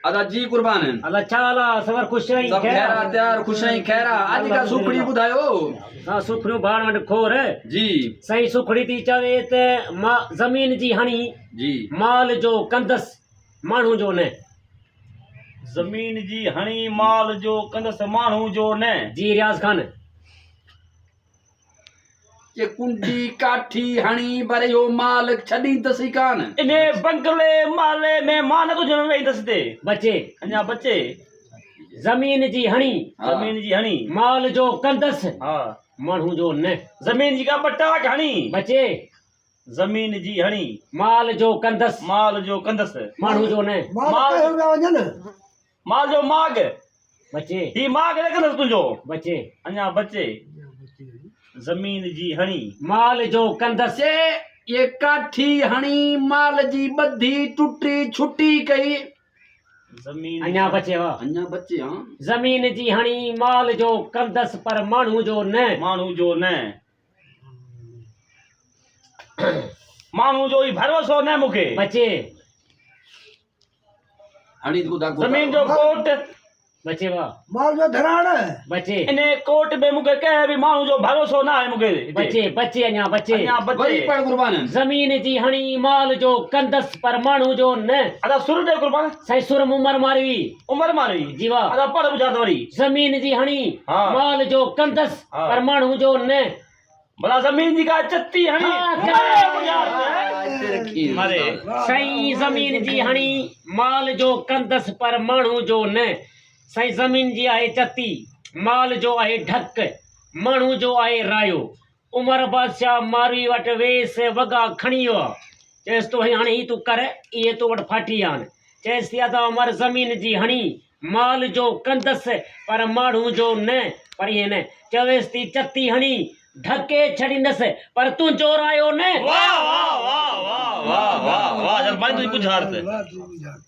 अदा जी कुर्बान अल्लाह चाला सवर खुश रही सब खैरा त्यार खुशाई खैरा आज का सुखड़ी बुधायो हां सुखड़ी बाण वट खोर जी सही सुखड़ी थी चवे ते जमीन जी हणी जी माल जो कंदस मानू जो ने जमीन जी हणी माल जो कंदस मानू जो ने जी रियाज खान ये कुंडी काठी हणी पर यो माल छडी तसी कान इने बंगले माले में मान तुझे में वही दसते बच्चे अन्या बच्चे जमीन जी हणी हाँ। जमीन जी हणी माल जो कंदस हाँ मानू जो ने जमीन जी का पट्टा हणी बच्चे जमीन जी हणी माल जो कंदस माल जो कंदस मानू जो ने माल जो माग बच्चे ही माग ने कंदस तुझो बच्चे अन्या बच्चे जमीन जी हणी माल जो कंदस से ये काठी हणी माल जी बद्धी टुटी छुट्टी कई जमीन अन्या बच्चे वा अन्या बच्चे हां जमीन जी हणी माल जो कंदस पर मानू जो ने मानू जो ने मानू जो ही भरोसो ने मुखे बच्चे हणी को दागो जमीन जो कोट बच्चे वा माल जो धराण बच्चे इने कोट में मुखे कहे भी मानू जो भरोसो ना है मुखे बच्चे बच्चे अन्या बच्चे अन्या वही बच्चे पर कुर्बान जमीन जी हणी माल जो कंदस पर मानू जो ने अदा सुर दे कुर्बान सही सुरम उमर मारवी उमर मारी जीवा अदा पढ़ बुझा दवरी जमीन जी हणी हाँ। माल जो कंदस हाँ। पर मानू जो ने भला जमीन जी का चत्ती हणी हाँ, अरे बुझा दे। मारे सही जमीन जी हणी माल जो कंदस पर मानू जो ने सही जमीन जी आहे चती माल जो आहे ढक मानू जो आहे रायो उमर बादशाह मारवी वट वेस वगा खणी वियो चेस तो हाणे ही तू कर ये तो वट फाटी आन चेस थिया त उमर जमीन जी हणी माल जो कंदस पर मानू जो न पर ये न चवेस थी चती हणी ढके छड़ींदस पर तू चोर आयो न वाह वाह वाह वाह वाह वाह वाह जब भाई तुझे बुझारत